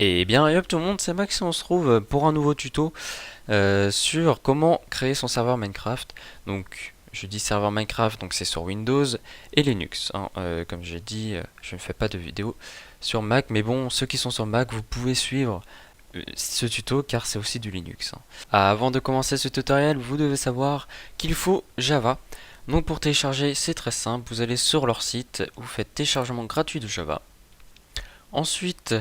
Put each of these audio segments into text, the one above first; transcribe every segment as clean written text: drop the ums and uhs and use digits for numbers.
Et bien, et hop tout le monde, c'est Max et on se retrouve pour un nouveau tuto sur comment créer son serveur Minecraft. Donc, je dis serveur Minecraft, donc c'est sur Windows et Linux, hein. Comme j'ai dit, je ne fais pas de vidéo sur Mac, mais bon, ceux qui sont sur Mac, vous pouvez suivre ce tuto car c'est aussi du Linux, hein. Avant de commencer ce tutoriel, vous devez savoir qu'il faut Java. Donc pour télécharger, c'est très simple, vous allez sur leur site, vous faites téléchargement gratuit de Java. Ensuite,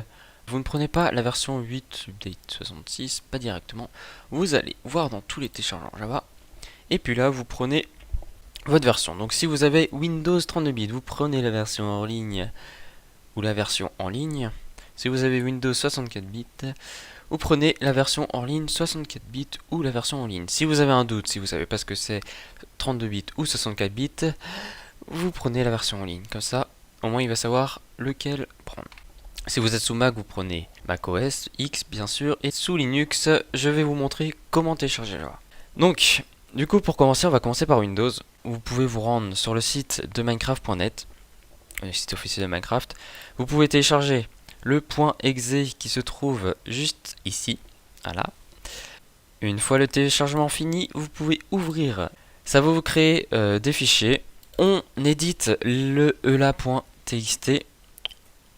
vous ne prenez pas la version 8 update 66, pas directement. Vous allez voir dans tous les téléchargements Java. Et puis là, vous prenez votre version. Donc si vous avez Windows 32 bits, vous prenez la version en ligne ou la version en ligne. Si vous avez Windows 64 bits, vous prenez la version en ligne 64 bits ou la version en ligne. Si vous avez un doute, si vous ne savez pas ce que c'est 32 bits ou 64 bits, vous prenez la version en ligne. Comme ça, au moins il va savoir lequel prendre. Si vous êtes sous Mac, vous prenez macOS X bien sûr, et sous Linux, je vais vous montrer comment télécharger Java. Donc, du coup, pour commencer, on va commencer par Windows. Vous pouvez vous rendre sur le site de Minecraft.net, le site officiel de Minecraft. Vous pouvez télécharger le .exe qui se trouve juste ici. Voilà. Une fois le téléchargement fini, vous pouvez ouvrir. Ça va vous créer des fichiers. On édite le ela.txt.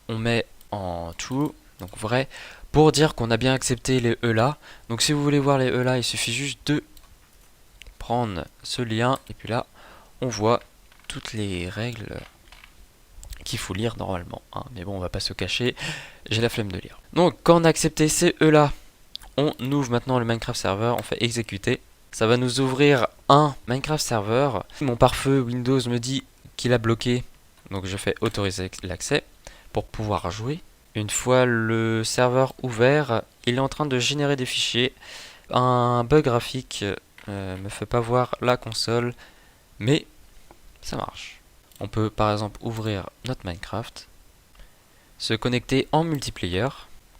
On met en true, donc vrai, pour dire qu'on a bien accepté les ELA. Donc si vous voulez voir les ELA, il suffit juste de prendre ce lien et puis là on voit toutes les règles qu'il faut lire normalement, hein. Mais bon, on va pas se cacher, j'ai la flemme de lire. Donc quand on a accepté ces ELA, on ouvre maintenant le Minecraft Server, on fait exécuter. Ça va nous ouvrir un Minecraft Server. Mon pare-feu Windows me dit qu'il a bloqué, donc je fais autoriser l'accès pour pouvoir jouer. Une fois le serveur ouvert, il est en train de générer des fichiers. Un bug graphique me fait pas voir la console, mais ça marche. On peut par exemple ouvrir notre Minecraft, se connecter en multiplayer,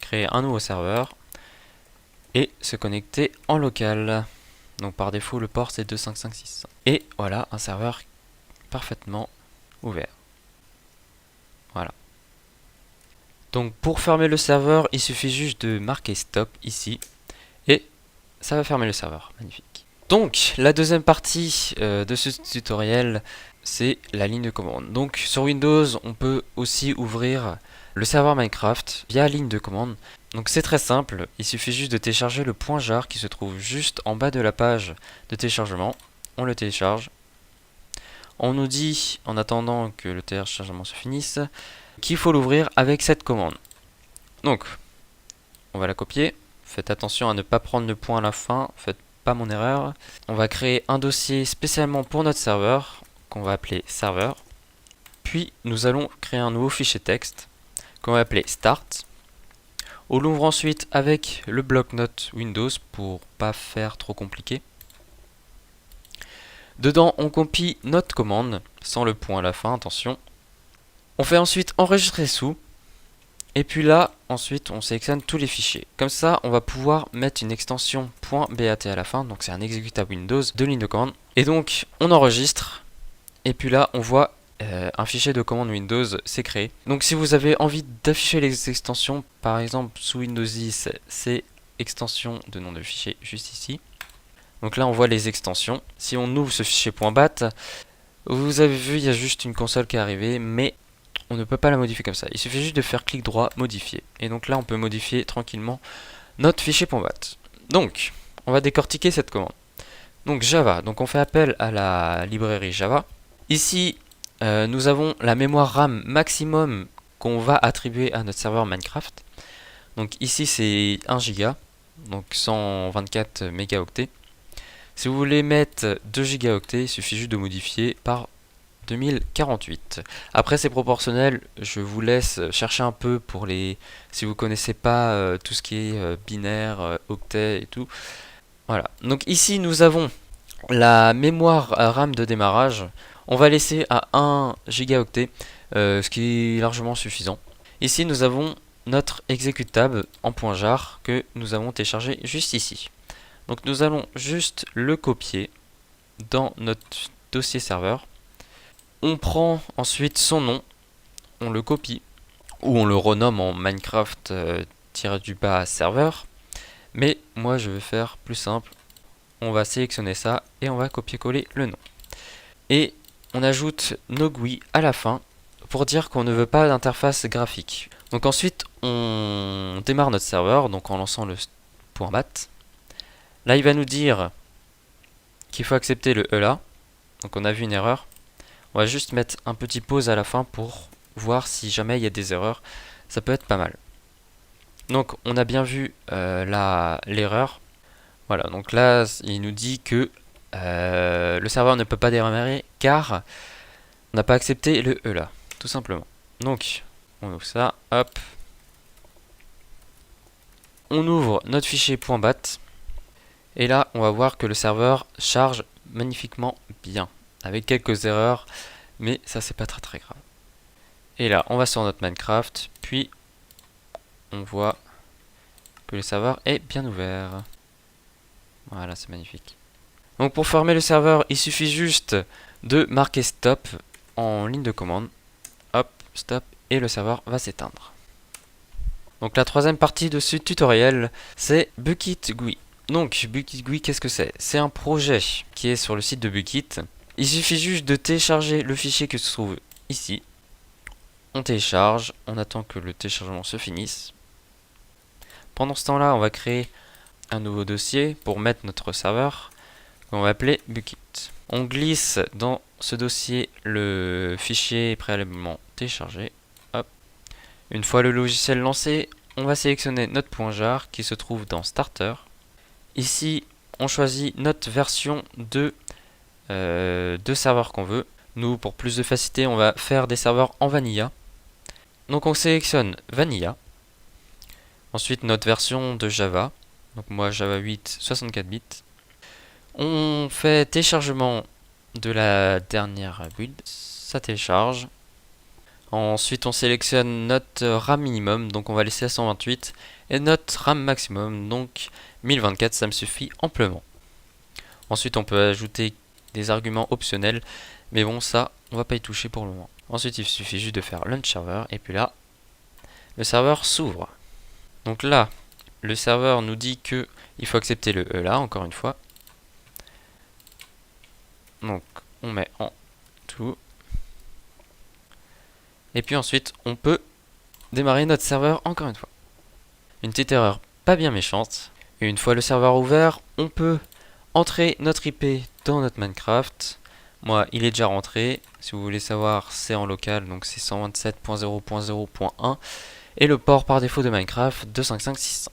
créer un nouveau serveur et se connecter en local. Donc par défaut le port c'est 25566. Et voilà un serveur parfaitement ouvert. Voilà. Donc pour fermer le serveur, il suffit juste de marquer stop ici et ça va fermer le serveur. Magnifique. Donc la deuxième partie de ce tutoriel, c'est la ligne de commande. Donc sur Windows, on peut aussi ouvrir le serveur Minecraft via ligne de commande. Donc c'est très simple, il suffit juste de télécharger le .jar qui se trouve juste en bas de la page de téléchargement. On le télécharge. On nous dit, en attendant que le téléchargement se finisse, qu'il faut l'ouvrir avec cette commande. Donc, on va la copier. Faites attention à ne pas prendre le point à la fin, faites pas mon erreur. On va créer un dossier spécialement pour notre serveur, qu'on va appeler serveur. Puis, nous allons créer un nouveau fichier texte, qu'on va appeler start. On l'ouvre ensuite avec le bloc-notes Windows pour pas faire trop compliqué. Dedans, on copie notre commande, sans le point à la fin, attention. On fait ensuite enregistrer sous. Et puis là, ensuite, on sélectionne tous les fichiers. Comme ça, on va pouvoir mettre une extension .bat à la fin. Donc c'est un exécutable Windows de ligne de commande. Et donc, on enregistre. Et puis là, on voit un fichier de commande Windows s'est créé. Donc si vous avez envie d'afficher les extensions, par exemple sous Windows 10, c'est extension de nom de fichier juste ici. Donc là, on voit les extensions. Si on ouvre ce fichier .bat, vous avez vu, il y a juste une console qui est arrivée, mais on ne peut pas la modifier comme ça. Il suffit juste de faire clic droit, modifier. Et donc là, on peut modifier tranquillement notre fichier .bat. Donc, on va décortiquer cette commande. Donc Java, donc on fait appel à la librairie Java. Ici, nous avons la mémoire RAM maximum qu'on va attribuer à notre serveur Minecraft. Donc ici, c'est 1 Go, donc 124 mégaoctets. Si vous voulez mettre 2 Go, il suffit juste de modifier par 2048. Après c'est proportionnel, je vous laisse chercher un peu pour les... Si vous connaissez pas tout ce qui est binaire, octet et tout. Voilà, donc ici nous avons la mémoire RAM de démarrage. On va laisser à 1 gigaoctet, ce qui est largement suffisant. Ici nous avons notre exécutable en .jar que nous avons téléchargé juste ici. Donc nous allons juste le copier dans notre dossier serveur. On prend ensuite son nom, on le copie, ou on le renomme en Minecraft /bas serveur. Mais moi je vais faire plus simple. On va sélectionner ça et on va copier-coller le nom. Et on ajoute no GUI à la fin pour dire qu'on ne veut pas d'interface graphique. Donc ensuite on démarre notre serveur donc en lançant le .bat. Là il va nous dire qu'il faut accepter le ELA. Donc on a vu une erreur. On va juste mettre un petit pause à la fin pour voir si jamais il y a des erreurs. Ça peut être pas mal. Donc on a bien vu l'erreur. Voilà, donc là il nous dit que le serveur ne peut pas démarrer car on n'a pas accepté le ELA, tout simplement. Donc on ouvre ça, hop. On ouvre notre fichier .bat. Et là on va voir que le serveur charge magnifiquement bien. Avec quelques erreurs, mais ça c'est pas très grave. Et là on va sur notre Minecraft, puis on voit que le serveur est bien ouvert. Voilà, c'est magnifique. Donc pour fermer le serveur, il suffit juste de marquer stop en ligne de commande. Hop, stop, et le serveur va s'éteindre. Donc la troisième partie de ce tutoriel, c'est Bukkit GUI. Donc Bukkit GUI, qu'est-ce que c'est? C'est un projet qui est sur le site de Bukkit. Il suffit juste de télécharger le fichier qui se trouve ici. On télécharge, on attend que le téléchargement se finisse. Pendant ce temps-là, on va créer un nouveau dossier pour mettre notre serveur qu'on va appeler Bukkit. On glisse dans ce dossier le fichier préalablement téléchargé. Hop. Une fois le logiciel lancé, on va sélectionner notre .jar qui se trouve dans Starter. Ici, on choisit notre version de serveur qu'on veut. Nous, pour plus de facilité, on va faire des serveurs en Vanilla. Donc on sélectionne Vanilla. Ensuite notre version de Java. Donc moi Java 8 64 bits. On fait téléchargement de la dernière build. Ça télécharge. Ensuite on sélectionne notre RAM minimum. Donc on va laisser à 128. Et notre RAM maximum. Donc 1024, ça me suffit amplement. Ensuite on peut ajouter des arguments optionnels. Mais bon, ça on va pas y toucher pour le moment. Ensuite il suffit juste de faire launch server. Et puis là le serveur s'ouvre. Donc là le serveur nous dit que il faut accepter le ELA encore une fois. Donc on met en tout. Et puis ensuite on peut démarrer notre serveur encore une fois. Une petite erreur pas bien méchante. Et une fois le serveur ouvert, on peut entrer notre IP dans notre Minecraft. Moi il est déjà rentré. Si vous voulez savoir, c'est en local, donc c'est 127.0.0.1. Et le port par défaut de Minecraft 25565.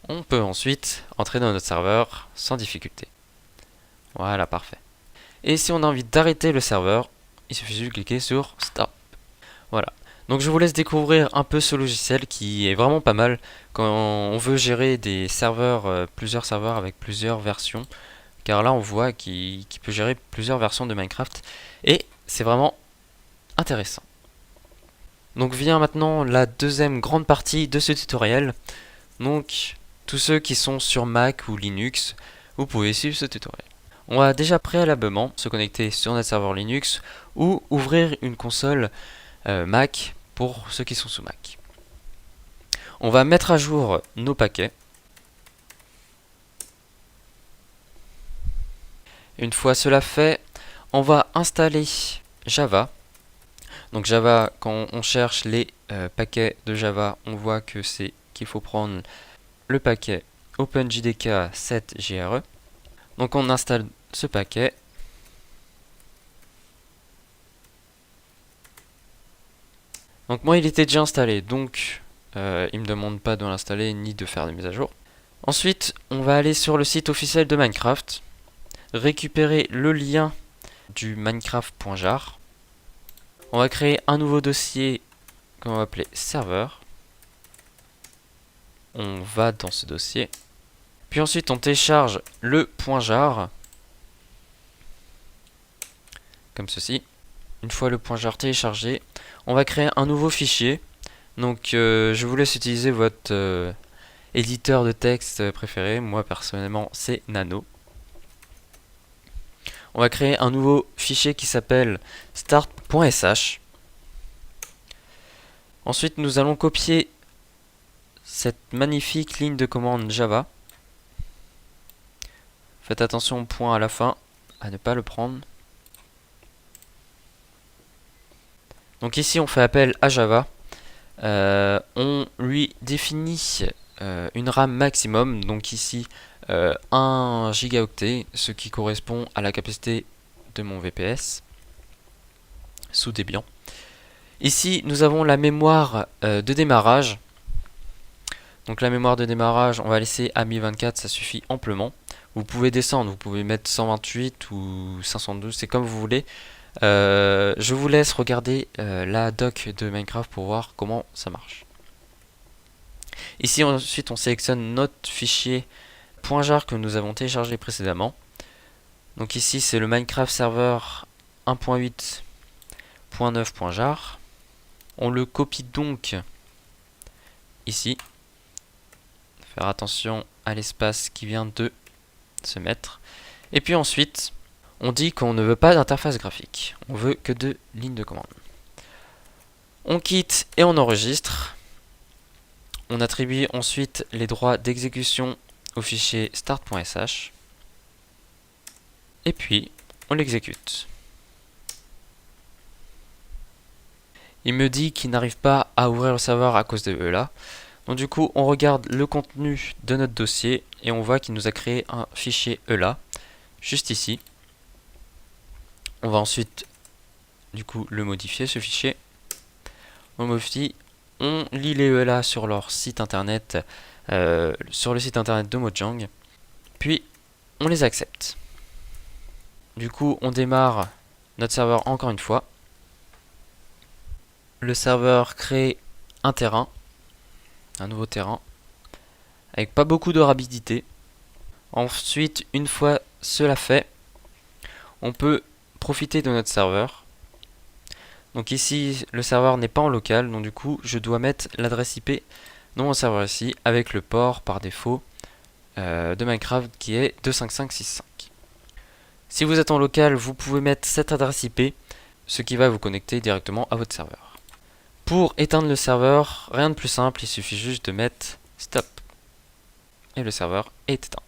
On peut ensuite entrer dans notre serveur sans difficulté. Voilà, parfait. Et si on a envie d'arrêter le serveur, il suffit juste de cliquer sur Stop. Voilà. Donc je vous laisse découvrir un peu ce logiciel qui est vraiment pas mal quand on veut gérer des serveurs, plusieurs serveurs avec plusieurs versions. Car là on voit qu'il peut gérer plusieurs versions de Minecraft. Et c'est vraiment intéressant. Donc vient maintenant la deuxième grande partie de ce tutoriel. Donc tous ceux qui sont sur Mac ou Linux, vous pouvez suivre ce tutoriel. On va déjà préalablement se connecter sur notre serveur Linux ou ouvrir une console Mac pour ceux qui sont sous Mac. On va mettre à jour nos paquets. Une fois cela fait, on va installer Java. Donc Java, quand on cherche les paquets de Java, on voit que c'est qu'il faut prendre le paquet OpenJDK 7JRE. Donc on installe ce paquet. Donc moi il était déjà installé, donc il ne me demande pas de l'installer ni de faire des mises à jour. Ensuite on va aller sur le site officiel de Minecraft, récupérer le lien du minecraft.jar. On va créer un nouveau dossier qu'on va appeler serveur. On va dans ce dossier. Puis ensuite on télécharge le .jar. Comme ceci. Une fois le .jar téléchargé, on va créer un nouveau fichier. Donc je vous laisse utiliser votre éditeur de texte préféré. Moi personnellement c'est Nano. On va créer un nouveau fichier qui s'appelle start.sh. Ensuite nous allons copier cette magnifique ligne de commande Java. Faites attention au point à la fin, à ne pas le prendre. Donc ici on fait appel à Java. On lui définit une RAM maximum, donc ici 1 gigaoctet, ce qui correspond à la capacité de mon VPS sous Debian. Ici nous avons la mémoire de démarrage. Donc la mémoire de démarrage, on va laisser à 1024, ça suffit amplement. Vous pouvez descendre, vous pouvez mettre 128 ou 512, c'est comme vous voulez. Je vous laisse regarder la doc de Minecraft pour voir comment ça marche. Ici ensuite on sélectionne notre fichier .jar que nous avons téléchargé précédemment. Donc ici c'est le Minecraft Server 1.8.9.jar. On le copie donc ici. Faire attention à l'espace qui vient de se mettre. Et puis ensuite, on dit qu'on ne veut pas d'interface graphique. On veut que de lignes de commande. On quitte et on enregistre. On attribue ensuite les droits d'exécution au fichier start.sh. Et puis, on l'exécute. Il me dit qu'il n'arrive pas à ouvrir le serveur à cause de ELA. Donc du coup, on regarde le contenu de notre dossier et on voit qu'il nous a créé un fichier ELA, juste ici. On va ensuite, du coup, le modifier, ce fichier. On le modifie, on lit les ELA sur leur site internet, sur le site internet de Mojang, puis on les accepte. Du coup, on démarre notre serveur encore une fois. Le serveur crée un terrain. Un nouveau terrain avec pas beaucoup de rapidité. Ensuite, une fois cela fait, on peut profiter de notre serveur. Donc ici, le serveur n'est pas en local, donc du coup, je dois mettre l'adresse IP de mon serveur ici avec le port par défaut de Minecraft qui est 25565. Si vous êtes en local, vous pouvez mettre cette adresse IP, ce qui va vous connecter directement à votre serveur. Pour éteindre le serveur, rien de plus simple, il suffit juste de mettre stop. Et le serveur est éteint.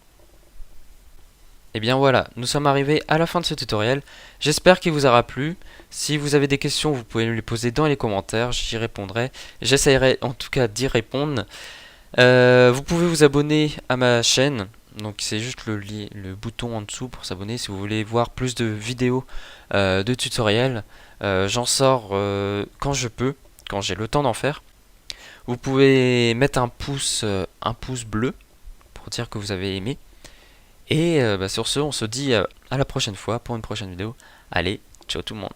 Et bien voilà, nous sommes arrivés à la fin de ce tutoriel. J'espère qu'il vous aura plu. Si vous avez des questions, vous pouvez me les poser dans les commentaires, j'y répondrai. J'essaierai en tout cas d'y répondre. Vous pouvez vous abonner à ma chaîne. Donc c'est juste le bouton en dessous pour s'abonner si vous voulez voir plus de vidéos de tutoriels. J'en sors quand je peux, quand j'ai le temps d'en faire. Vous pouvez mettre un pouce bleu pour dire que vous avez aimé. Et sur ce, on se dit à la prochaine fois pour une prochaine vidéo. Allez, ciao tout le monde.